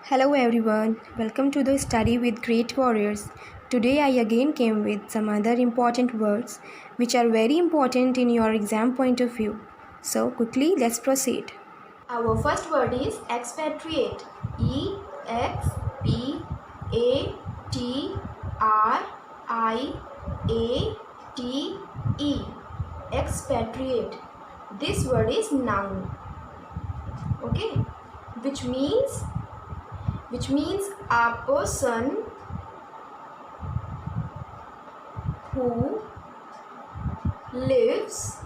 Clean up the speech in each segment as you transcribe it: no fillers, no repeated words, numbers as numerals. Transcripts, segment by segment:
Hello everyone, welcome to the Study with Great Warriors. Today I again came with some other important words which are very important in your exam point of view. So quickly let's proceed. Our first word is expatriate. E-X-P-A-T-R-I-A-T-E. Expatriate. This word is noun. Okay, which means a person who lives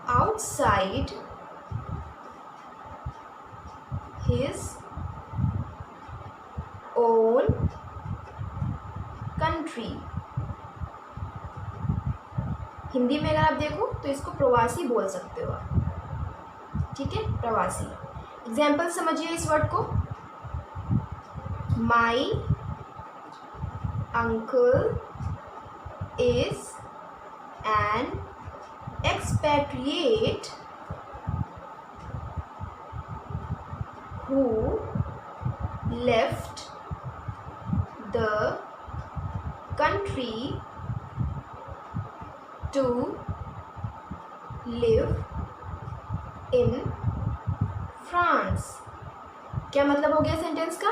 outside his own country. Hindi में अगर आप देखो तो इसको प्रवासी बोल सकते हो आप, ठीक है, प्रवासी. एग्जाम्पल समझिए इस वर्ड को. My uncle is an expatriate who left the country to live in France. क्या मतलब हो गया सेंटेंस का?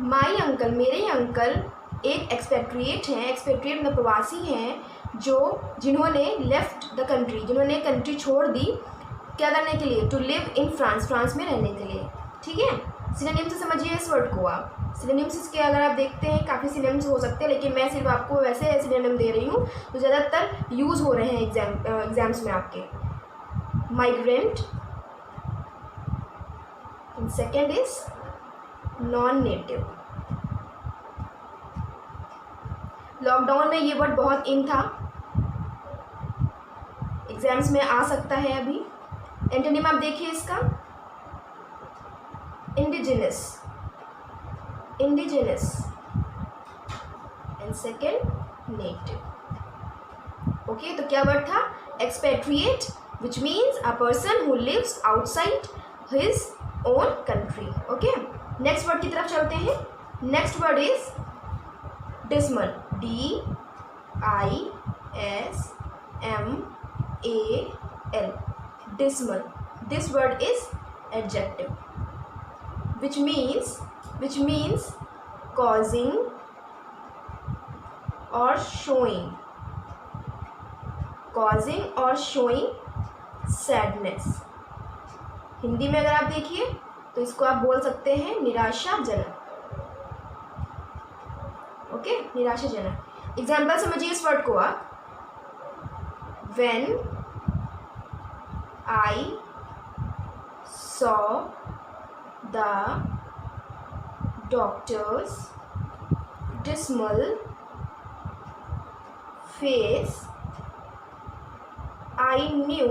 माई अंकल, मेरे अंकल एक एक्सपेट्रिएट हैं. एक्सपेट्रिएट मतलब प्रवासी हैं जिन्होंने लेफ्ट द कंट्री, जिन्होंने कंट्री छोड़ दी. क्या करने के लिए? To live in France, France में रहने के लिए. ठीक है, सिनोनिम से समझिए इस वर्ड को आप. सिनोनिम्स इसके अगर आप देखते हैं काफ़ी सिनोनिम्स हो सकते हैं, लेकिन मैं सिर्फ आपको वैसे सिनोनिम दे रही हूँ तो ज़्यादातर यूज़ हो रहे हैं एग्जाम्स में आपके. Migrant, and second is non native. Lockdown में ये वर्ड बहुत इन था, एग्जाम्स में आ सकता है अभी. एंटोनिम आप देखिए इसका, indigenous, indigenous, and second native. Okay, तो क्या वर्ड था? Expatriate, which means a person who lives outside his own country. Okay, next word की तरफ चलते हैं. Next word is dismal. D-I-S-M-A-L. dismal. This word is adjective, which means causing or showing sadness. Hindi में अगर आप देखिए तो इसको आप बोल सकते हैं निराशाजनक. ओके, निराशाजनक. एग्जाम्पल समझिए इस वर्ड को आप. When I saw the doctor's dismal face, I knew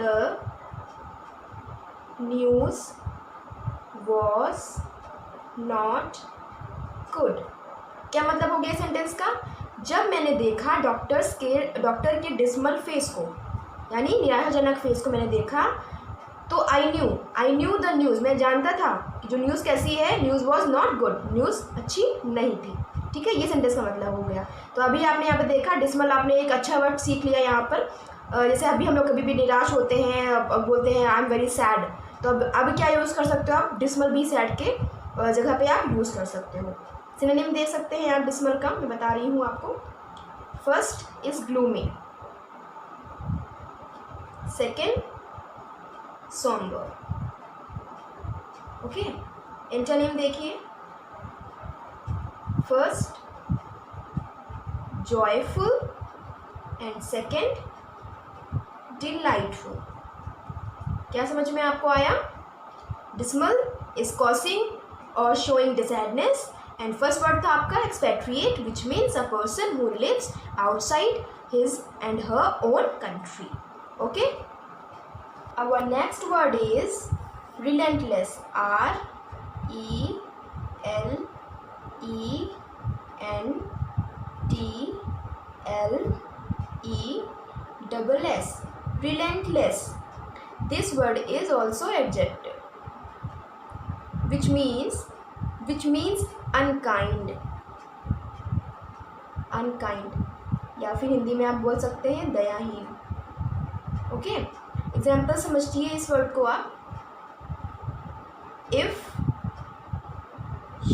the news was not good. क्या मतलब हो गया सेंटेंस का? जब मैंने देखा डॉक्टर के डिसमल फेस को, यानी निराशाजनक फेस को मैंने देखा, तो आई न्यू द न्यूज़, मैं जानता था कि जो न्यूज़ कैसी है, news was not good, news अच्छी नहीं थी. ठीक है, ये सेंटेंस का मतलब हो गया. तो अभी आपने यहाँ पे देखा डिसमल, आपने एक अच्छा वर्ड सीख लिया यहाँ पर. जैसे अभी हम लोग कभी भी निराश होते हैं, बोलते हैं आई एम वेरी सैड, तो अब क्या यूज़ कर सकते हो आप? डिसमल भी सैड के जगह पे आप यूज़ कर सकते हो. सिनोनिम दे सकते हैं आप डिसमल का, मैं बता रही हूँ आपको. First is gloomy, second somber. Okay, antonym देखिए. First joyful and second delightful. क्या समझ में आपको आया? डिसमल इज कॉसिंग और showing the sadness. And first word था आपका expatriate, which means a person who lives outside his and her own country. Okay, our next word is relentless. R-E-L-E-N-T-L-E-S-S. Relentless. This word is also adjective. which means unkind, या फिर हिंदी में आप बोल सकते हैं दयाहीन। Okay, example समझिए इस word को आप। If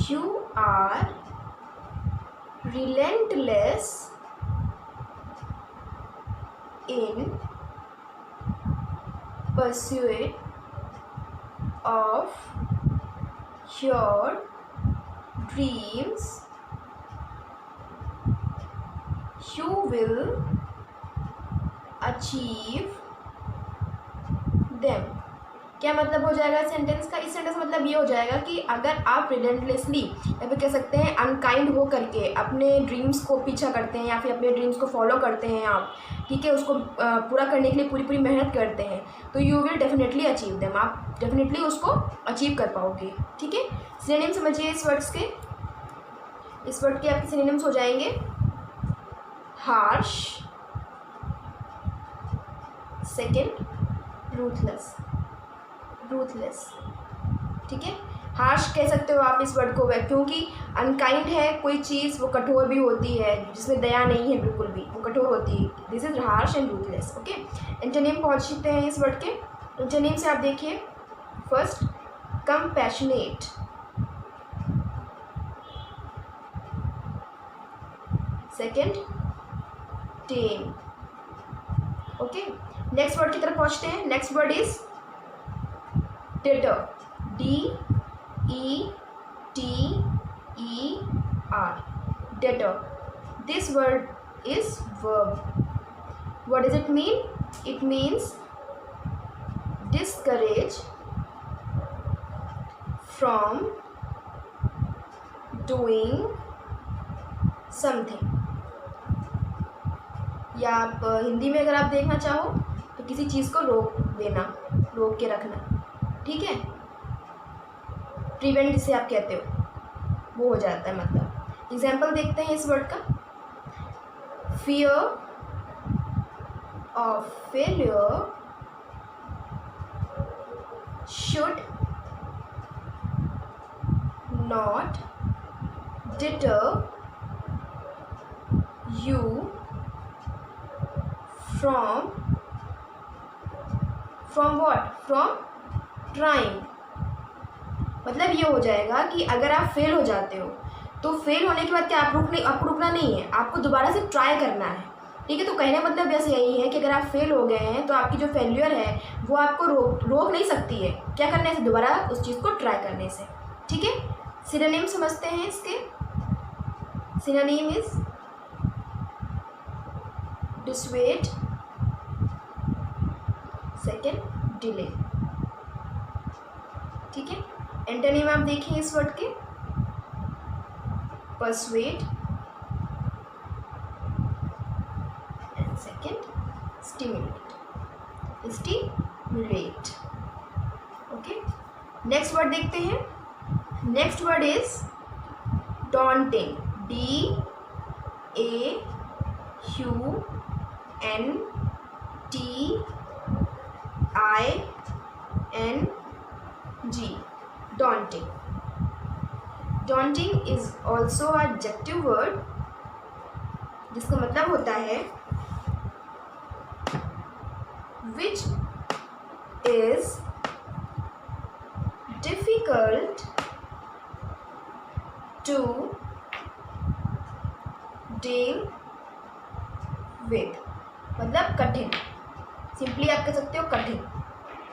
you are relentless in pursuit of your dreams, you will achieve them। क्या मतलब हो जाएगा इस सेंटेंस का? इस सेंटेंस का मतलब ये हो जाएगा कि अगर आप रिलेंटलेसली या फिर कह सकते हैं अनकाइंड हो करके अपने ड्रीम्स को पीछा करते हैं या फिर अपने ड्रीम्स को फॉलो करते हैं आप, ठीक है, उसको पूरा करने के लिए पूरी मेहनत करते हैं, तो you will definitely achieve them, आप डेफिनेटली उसको अचीव कर पाओगे। ठीक है, सिनोनिम समझिए इस वर्ड्स के। इस वर्ड के आपके सिनोनिम्स हो जाएंगे हार्श, सेकेंड रूथलेस। ठीक है, हार्श कह सकते हो आप इस वर्ड को, क्योंकि अनकाइंड है कोई चीज़, वो कठोर भी होती है, जिसमें दया नहीं है बिल्कुल भी, वो कठोर होती है। This is harsh and ruthless. Okay, antonym पहुंचते हैं इस वर्ड के। एंटोनिम से आप देखिए, फर्स्ट कंपैशनेट, सेकेंड टेम। ओके, नेक्स्ट वर्ड की तरफ पहुंचते हैं। Next word is deter, D-E-T-E-R, deter. This word is verb. What does it mean? It means discourage from doing something, या आप हिंदी में अगर आप देखना चाहो तो किसी चीज़ को रोक देना, रोक के रखना। ठीक है, प्रिवेंट जिसे आप कहते हो वो हो जाता है मतलब। एग्जाम्पल देखते हैं इस वर्ड का। Fear of failure should not deter you from what? From trying. मतलब ये हो जाएगा कि अगर आप फेल हो जाते हो तो फेल होने के बाद क्या आपको रुकना नहीं है, आपको दोबारा से ट्राई करना है। ठीक है, तो कहने का मतलब वैसे यही है कि अगर आप फेल हो गए हैं तो आपकी जो फेल्यूर है वो आपको रोक नहीं सकती है, क्या करने से? दोबारा उस चीज़ को ट्राई करने से। ठीक है, सिनोनिम समझते हैं इसके। Synonym is dissuade, second delay. ठीक है, एंटोनिम आप देखिए इस वर्ड के। Persuade and second stimulate. Okay, next word देखते हैं। Next word is daunting, DAUNTING, daunting. Daunting is also an adjective word जिसका मतलब होता है which is difficult to deal with, मतलब कठिन। सिंपली आप कह सकते हो कठिन।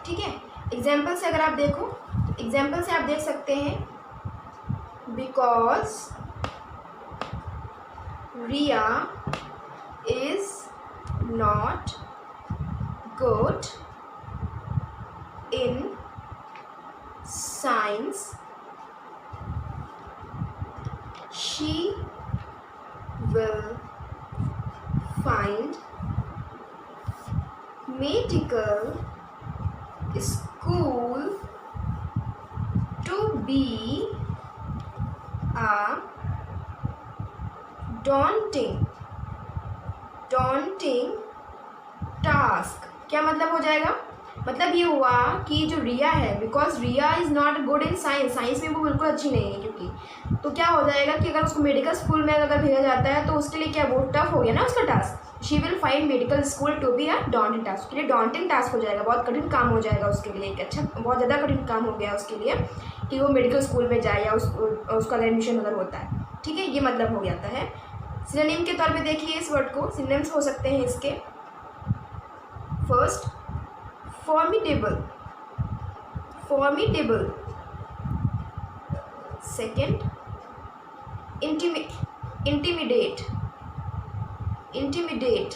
ठीक है, एग्जाम्पल से अगर आप देखो तो एग्जाम्पल से आप देख सकते हैं because Riya is not good in science she will find medical school to be a daunting task। क्या मतलब हो जाएगा? मतलब ये हुआ कि जो रिया है, because Riya is not good in science, science में वो बिल्कुल अच्छी नहीं है, क्योंकि तो क्या हो जाएगा कि अगर उसको मेडिकल स्कूल में अगर भेजा जाता है तो उसके लिए क्या वो टफ हो गया ना उसका task. She will find medical school to be a daunting task, उसके लिए डॉन्टिंग टास्क हो जाएगा, बहुत कठिन काम हो जाएगा उसके लिए, एक अच्छा बहुत ज़्यादा कठिन काम हो गया उसके लिए कि वो मेडिकल स्कूल में जाए या उसका एडमिशन अगर होता है। ठीक है, ये मतलब हो जाता है। सिनोनिम के तौर पे देखिए इस वर्ड को, सिनोनिम्स हो सकते हैं इसके। First, formidable, formidable. Second, intimidate, intimidate.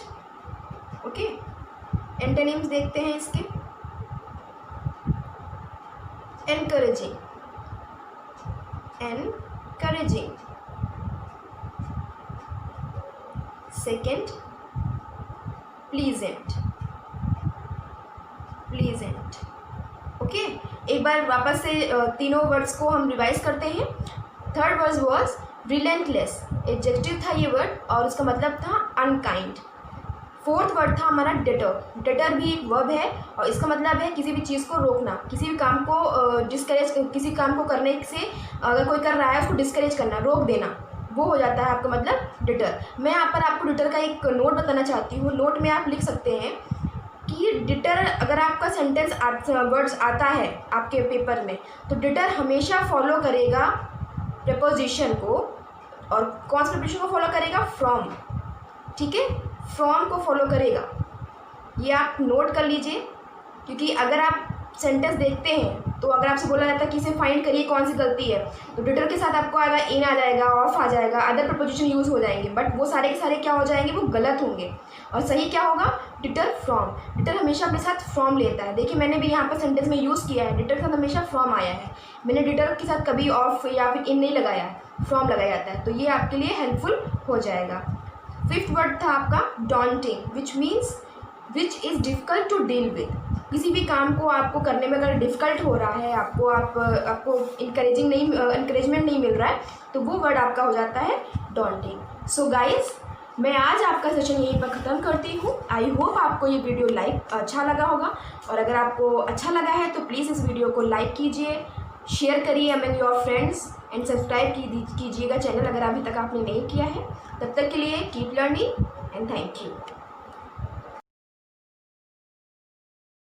Okay, antonyms देखते हैं इसके। Encouraging, encouraging. Second, pleasant, pleasant. Okay, एक बार वापस से तीनों वर्ड्स को हम रिवाइज करते हैं। Third word was relentless, adjective था ये वर्ड और उसका मतलब था अनकाइंड। फोर्थ वर्ड था हमारा डेटर, डेटर भी एक वर्ब है और इसका मतलब है किसी भी चीज़ को रोकना, किसी भी काम को डिस्करेज, किसी काम को करने से अगर कोई कर रहा है उसको डिस्करेज करना, रोक देना, वो हो जाता है आपका मतलब डिटर। मैं यहाँ पर आपको डिटर का एक नोट बताना चाहती हूँ। नोट में आप लिख सकते हैं कि डिटर, अगर आपका सेंटेंस वर्ड्स आता है आपके पेपर में तो डिटर हमेशा फॉलो करेगा प्रपोजिशन को, और कौन सा प्रपोजिशन को फॉलो करेगा? फ्रॉम। ठीक है, फ्रॉम को फॉलो करेगा, ये आप नोट कर लीजिए, क्योंकि अगर आप सेंटेंस देखते हैं तो अगर आपसे बोला जाता है कि इसे फाइंड करिए कौन सी गलती है, तो डिटर के साथ आपको आएगा इन आ जाएगा, ऑफ आ जाएगा, अदर प्रपोजिशन यूज़ हो जाएंगे, बट वो सारे के सारे क्या हो जाएंगे? वो गलत होंगे। और सही क्या होगा? Deter from. डिटर हमेशा अपने साथ फ्रॉम लेता है। देखिए मैंने भी यहाँ पर सेंटेंस में यूज़ किया है, डिटर के साथ हमेशा फ्रॉम आया है, मैंने डिटर के साथ कभी ऑफ या फिर इन नहीं लगाया है, फ्रॉम लगाया जाता है, तो ये आपके लिए हेल्पफुल हो जाएगा। फिफ्थ वर्ड था आपका daunting, which means which is difficult to deal with. किसी भी काम को आपको करने में अगर डिफ़िकल्ट हो रहा है, आपको इंकरेजमेंट नहीं मिल रहा है, तो वो वर्ड आपका हो जाता है डॉन्टिंग। सो गाइज, मैं आज आपका सेशन यहीं पर ख़त्म करती हूँ। आई होप आपको ये वीडियो अच्छा लगा होगा, और अगर आपको अच्छा लगा है तो प्लीज़ इस वीडियो को लाइक कीजिए, शेयर करिए among your friends and subscribe कीजिएगा चैनल अगर अभी तक आपने नहीं किया है। तब तक के लिए keep learning and thank you.